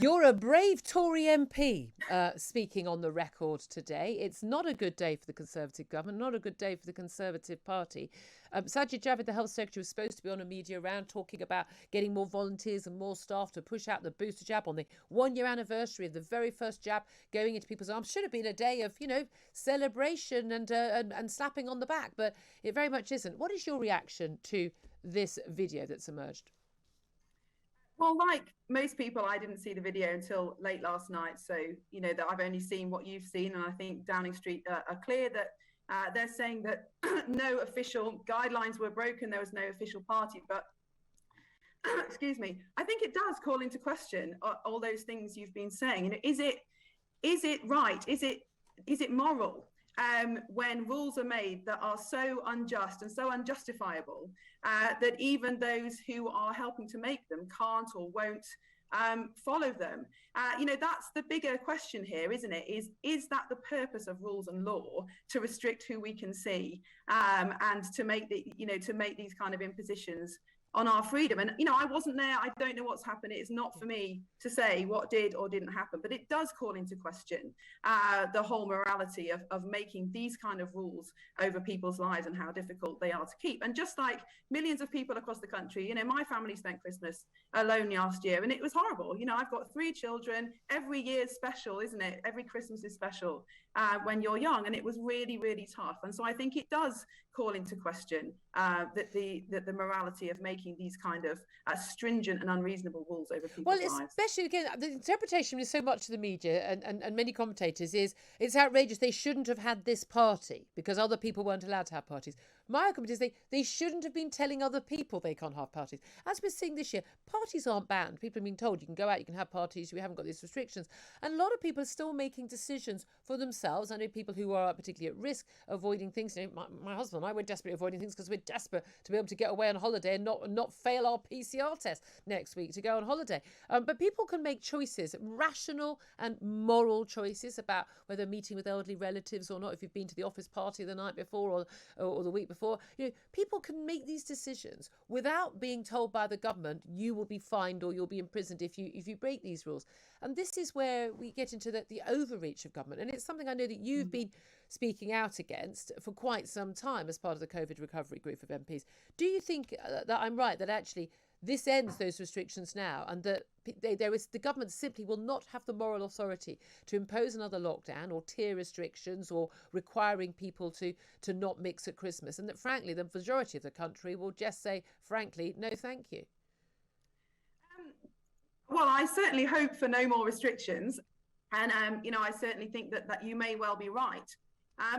You're a brave Tory MP speaking on the record today. It's not a good day for the Conservative government, not a good day for the Conservative Party. Sajid Javid, the Health Secretary, was supposed to be on a media round talking about getting more volunteers and more staff to push out the booster jab on the 1-year anniversary of the very first jab going into people's arms. Should have been a day of, celebration and slapping on the back, but it very much isn't. What is your reaction to this video that's emerged? Well, like most people, I didn't see the video until late last night. So, that I've only seen what you've seen. And I think Downing Street are clear that they're saying that no official guidelines were broken. There was no official party. But excuse me, I think it does call into question all those things you've been saying. Is it right? Is it moral? When rules are made that are so unjust and so unjustifiable that even those who are helping to make them can't or won't follow them. That's the bigger question here, isn't it? Is that the purpose of rules and law, to restrict who we can see and to make these kind of impositions on our freedom? And I wasn't there. I don't know what's happened. It's not for me to say what did or didn't happen, but it does call into question the whole morality of making these kind of rules over people's lives and how difficult they are to keep. And just like millions of people across the country, my family spent Christmas alone last year, and it was horrible. I've got 3 children. Every year's special, isn't it? Every Christmas is special when you're young, and it was really, really tough. And so I think it does call into question that the morality of making these kind of stringent and unreasonable rules over people's lives. Well, especially again, the interpretation is so much to the media and many commentators is it's outrageous. They shouldn't have had this party because other people weren't allowed to have parties. My argument is they shouldn't have been telling other people they can't have parties. As we're seeing this year, parties aren't banned. People have been told you can go out, you can have parties, we haven't got these restrictions. And a lot of people are still making decisions for themselves. I know people who are particularly at risk, avoiding things. My husband and I were desperately avoiding things because we're desperate to be able to get away on holiday and not fail our PCR test next week to go on holiday. But people can make choices, rational and moral choices about whether meeting with elderly relatives or not, if you've been to the office party the night before or the week before. People can make these decisions without being told by the government you will be fined or you'll be imprisoned if you break these rules. And this is where we get into the overreach of government. And it's something I know that you've been speaking out against for quite some time as part of the COVID recovery group of MPs. Do you think that I'm right, that actually this ends those restrictions now, and that the government simply will not have the moral authority to impose another lockdown or tier restrictions or requiring people to not mix at Christmas, and that frankly the majority of the country will just say frankly no thank you? Well, I certainly hope for no more restrictions, and I certainly think that you may well be right,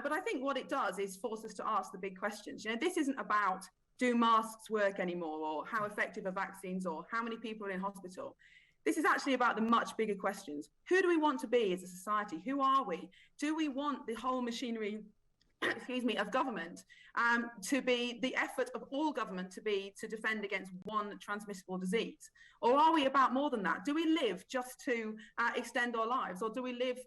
but I think what it does is force us to ask the big questions. This isn't about do masks work anymore, or how effective are vaccines, or how many people are in hospital. This is actually about the much bigger questions. Who do we want to be as a society? Who are we? Do we want the whole machinery of government to be the effort of all government to defend against one transmissible disease? Or are we about more than that? Do we live just to extend our lives? Or do we live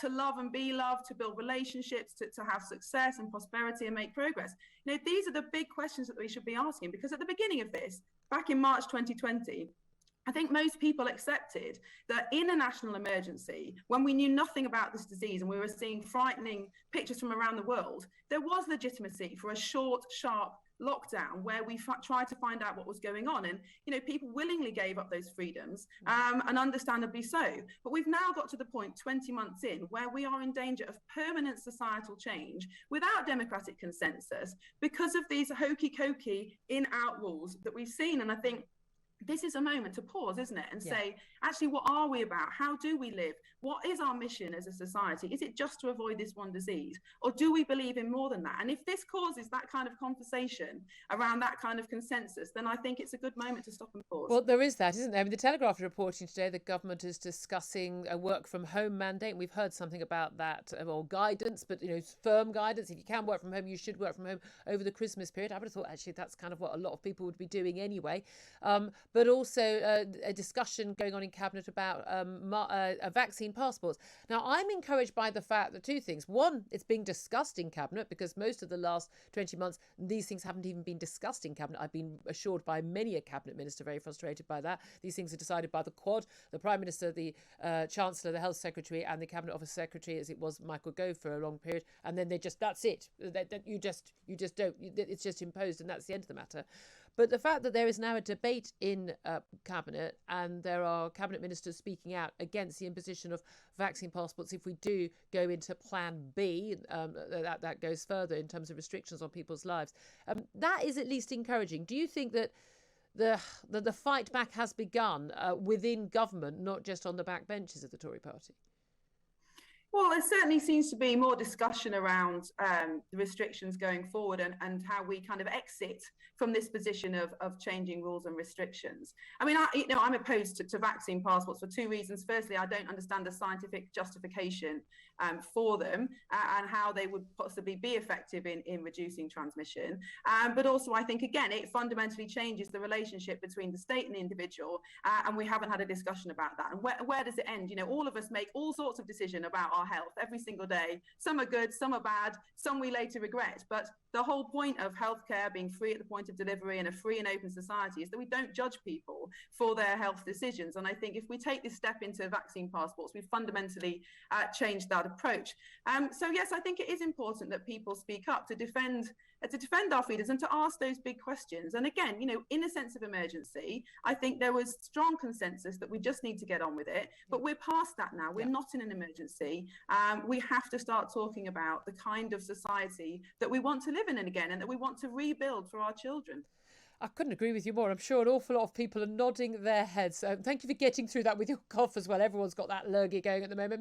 to love and be loved, to build relationships, to have success and prosperity and make progress? These are the big questions that we should be asking, because at the beginning of this, back in March 2020, I think most people accepted that in a national emergency, when we knew nothing about this disease and we were seeing frightening pictures from around the world, there was legitimacy for a short, sharp lockdown where we tried to find out what was going on. And, people willingly gave up those freedoms, and understandably so. But we've now got to the point 20 months in where we are in danger of permanent societal change without democratic consensus because of these hokey-cokey in-out rules that we've seen. And I think this is a moment to pause, isn't it? And say, actually, what are we about? How do we live? What is our mission as a society? Is it just to avoid this one disease? Or do we believe in more than that? And if this causes that kind of conversation around that kind of consensus, then I think it's a good moment to stop and pause. Well, there is that, isn't there? I mean, the Telegraph is reporting today the government is discussing a work from home mandate. We've heard something about that, or guidance, but, firm guidance. If you can work from home, you should work from home over the Christmas period. I would have thought, actually, that's kind of what a lot of people would be doing anyway. but also a discussion going on in Cabinet about vaccine passports. Now, I'm encouraged by the fact that two things. One, it's being discussed in Cabinet, because most of the last 20 months, these things haven't even been discussed in Cabinet. I've been assured by many a Cabinet Minister, very frustrated by that. These things are decided by the Quad, the Prime Minister, the Chancellor, the Health Secretary, and the Cabinet Office Secretary, as it was Michael Gove for a long period. And then that's it. You just don't. It's just imposed, and that's the end of the matter. But the fact that there is now a debate in Cabinet, and there are Cabinet Ministers speaking out against the imposition of vaccine passports if we do go into Plan B, that goes further in terms of restrictions on people's lives, that is at least encouraging. Do you think that the fight back has begun within government, not just on the backbenches of the Tory party? Well, there certainly seems to be more discussion around the restrictions going forward, and how we kind of exit from this position of changing rules and restrictions. I mean, I'm opposed to vaccine passports for two reasons. Firstly, I don't understand the scientific justification for them, and how they would possibly be effective in reducing transmission. But also, I think, again, it fundamentally changes the relationship between the state and the individual, and we haven't had a discussion about that. And where does it end? All of us make all sorts of decisions about our health every single day. Some are good, some are bad, some we later regret. But the whole point of healthcare being free at the point of delivery and a free and open society is that we don't judge people for their health decisions. And I think if we take this step into vaccine passports, we fundamentally changed that approach. So yes, I think it is important that people speak up to defend our freedoms and to ask those big questions. And again, in a sense of emergency, I think there was strong consensus that we just need to get on with it. But we're past that now. We're not in an emergency. We have to start talking about the kind of society that we want to live in again, and that we want to rebuild for our children. I couldn't agree with you more. I'm sure an awful lot of people are nodding their heads. Thank you for getting through that with your cough as well. Everyone's got that lurgy going at the moment.